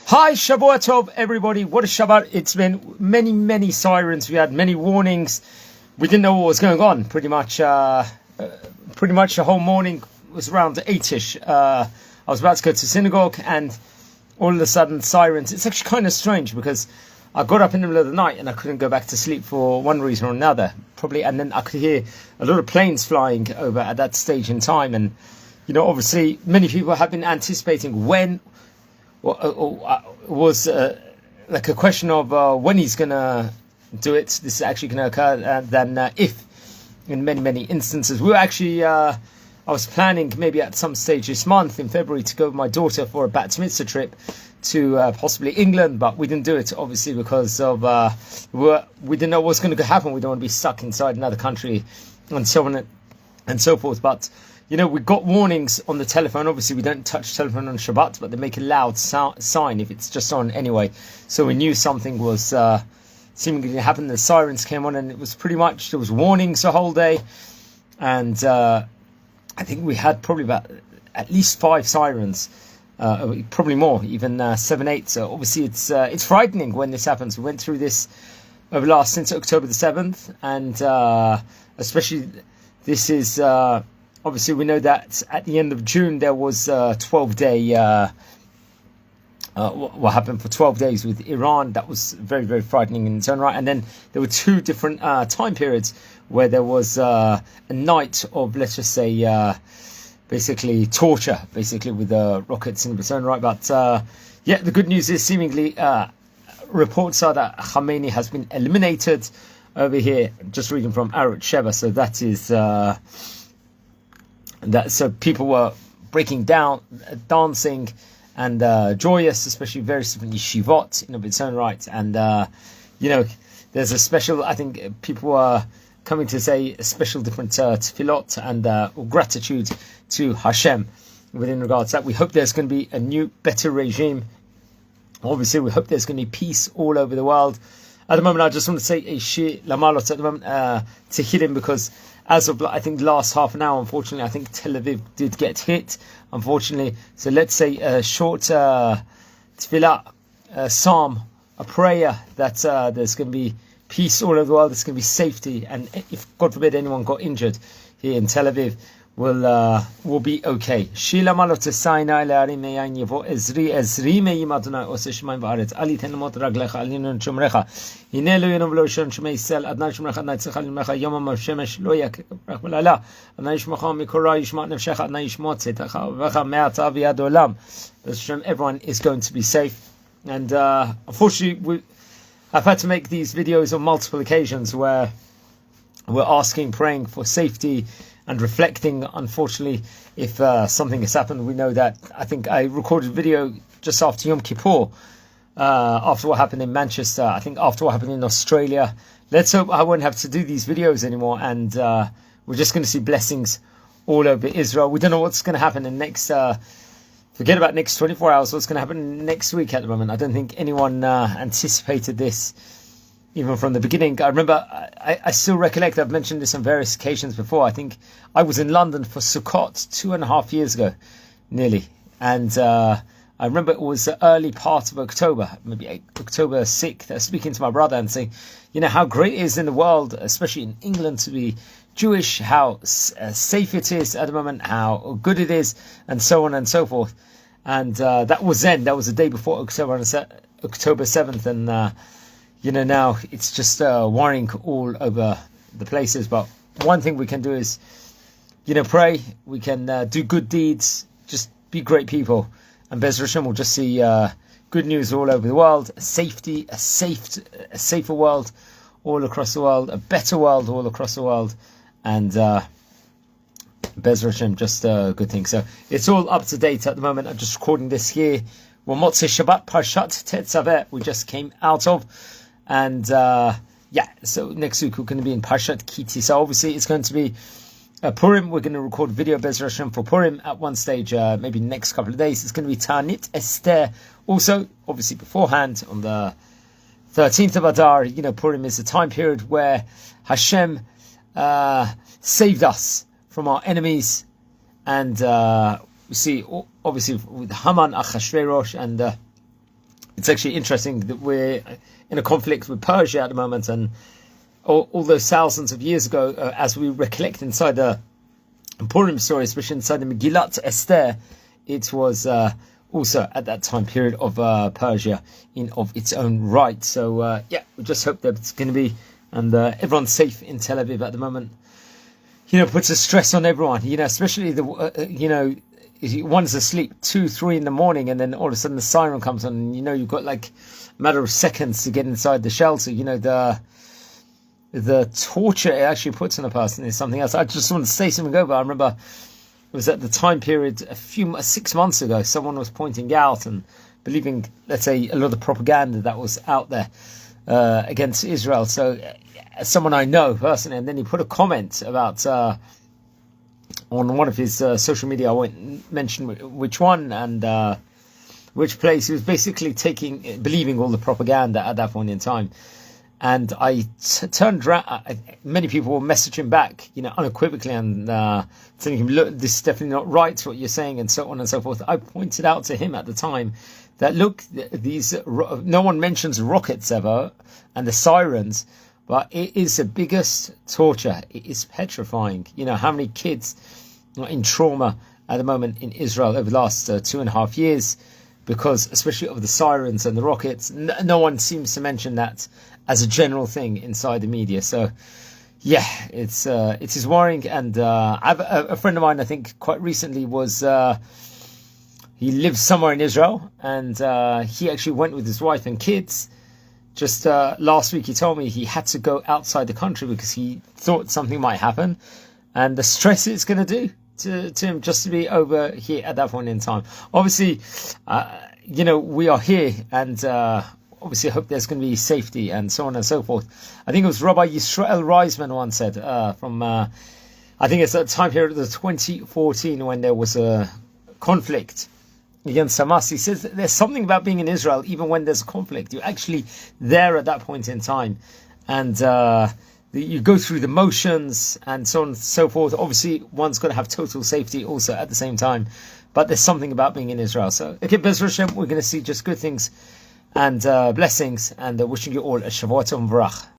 Hi, Shabbat Tov, everybody. What a Shabbat. It's been many sirens. We had many warnings. We didn't know what was going on. Pretty much the whole morning was around 8ish. I was about to go to synagogue and all of a sudden sirens. It's actually kind of strange because I got up in the middle of the night and I couldn't go back to sleep for one reason or another. Probably, and then I could hear a lot of planes flying over at that stage in time. And, obviously many people have been anticipating when was like a question of when he's going to do it. This is actually going to occur than if in many instances. We were actually, I was planning maybe at some stage this month in February to go with my daughter for a bat mitzvah trip to possibly England, but we didn't do it obviously because of we didn't know what's going to happen. We don't want to be stuck inside another country and so on and so forth. But we got warnings on the telephone. Obviously, we don't touch telephone on Shabbat, but they make a loud sign if it's just on anyway. So we knew something was seemingly to happen. The sirens came on, and it was pretty much, there was warnings the whole day. And I think we had probably about at least 5 sirens, probably more, even 7, 8. So obviously, it's frightening when this happens. We went through this since October the 7th, and especially this is... obviously, we know that at the end of June, there was a 12-day... what happened for 12 days with Iran. That was very frightening in its own right. And then there were 2 different time periods where there was a night of, let's just say, basically torture, basically with rockets in its own right. But the good news is seemingly reports are that Khamenei has been eliminated over here. Just reading from Arut Sheva. So that is... so people were breaking down, dancing, and joyous, especially various different yeshivot in its own right. And there's a special. I think people are coming to say a special different tefillot and gratitude to Hashem within regards to that. We hope there's going to be a new, better regime. Obviously, we hope there's going to be peace all over the world. At the moment, I just want to say a shir lamalot at the moment to hit him because as of, I think, last half an hour, unfortunately, I think Tel Aviv did get hit, unfortunately. So let's say a short tefillah, a psalm, a prayer that there's going to be peace all over the world, there's going to be safety, and if, God forbid, anyone got injured here in Tel Aviv, will be okay. Shila malot sayna ila arimeyan yevo ezri meim Adonai ose shemaim va'aretz ali ten lemot raglecha alinu shomrecha hine lo yenu v'lo yishon shmei Yisrael Adonai shomrecha Adonai tzlecha limecha yom shemesh lo yakrach v'lala Adonai yishmocha mikora yishmat nefshecha Adonai yishmot tzetacha v'cha me'ata v'yad olam. Everyone is going to be safe. And unfortunately, I've had to make these videos on multiple occasions where we're asking, praying for safety and reflecting, unfortunately, if something has happened. We know that. I think I recorded a video just after Yom Kippur, after what happened in Manchester, I think after what happened in Australia. Let's hope I won't have to do these videos anymore, and we're just going to see blessings all over Israel. We don't know what's going to happen in next, forget about next 24 hours, what's going to happen next week at the moment. I don't think anyone anticipated this, even from the beginning. I remember, I still recollect, I've mentioned this on various occasions before. I think I was in London for Sukkot 2.5 years ago, nearly. And I remember it was the early part of October, maybe October 6th. I was speaking to my brother and saying, how great it is in the world, especially in England, to be Jewish, how safe it is at the moment, how good it is, and so on and so forth. And that was then. That was the day before October 7th. And now it's just worrying all over the places. But one thing we can do is, pray. We can do good deeds. Just be great people. And Bez Hashem will just see good news all over the world. Safety, a safer world all across the world. A better world all across the world. And Bez Hashem, just a good thing. So it's all up to date at the moment. I'm just recording this here. Well, Motzei Shabbat Parshat Tetzaveh we just came out of. And so next week we're going to be in Parshat Kiti. So obviously it's going to be Purim. We're going to record video Bez Hashem for Purim at one stage, maybe next couple of days. It's going to be Ta'anit Esther. Also, obviously beforehand, on the 13th of Adar, Purim is a time period where Hashem saved us from our enemies. And we see, obviously, with Haman, Achashverosh, and it's actually interesting that we're in a conflict with Persia at the moment, and all those thousands of years ago, as we recollect inside the Purim story, especially inside the Megillat Esther, it was also at that time period of Persia of its own right. So we just hope that it's going to be, and everyone's safe in Tel Aviv at the moment. Puts a stress on everyone. Especially one's asleep 2-3 in the morning, and then all of a sudden the siren comes on, and you've got like a matter of seconds to get inside the shelter. The torture it actually puts on a person is something else. I just want to say something over. I remember it was at the time period 6 months ago, someone was pointing out and believing, let's say, a lot of the propaganda that was out there against Israel. So someone I know personally, and then he put a comment about on one of his social media, I won't mention which one and which place. He was basically believing all the propaganda at that point in time. And I turned around. Many people were messaging back, unequivocally, and telling him, "Look, this is definitely not right. What you're saying," and so on and so forth. I pointed out to him at the time that look, no one mentions rockets ever and the sirens, but it is the biggest torture. It is petrifying. How many kids are in trauma at the moment in Israel over the last 2.5 years, because especially of the sirens and the rockets. No one seems to mention that as a general thing inside the media. So it is worrying. And I have a friend of mine, I think quite recently, he lives somewhere in Israel, and he actually went with his wife and kids. Just last week he told me he had to go outside the country because he thought something might happen, and the stress it's going to do to him just to be over here at that point in time. Obviously, we are here, and obviously I hope there's going to be safety and so on and so forth. I think it was Rabbi Yisrael Reisman once said from I think it's that time period of 2014 when there was a conflict against Hamas. He says that there's something about being in Israel, even when there's a conflict. You're actually there at that point in time, and you go through the motions and so on and so forth. Obviously, one's got to have total safety also at the same time, but there's something about being in Israel. So, okay, Be'ez Hashem, we're going to see just good things and blessings, and wishing you all a Shabbat Tov V'rach.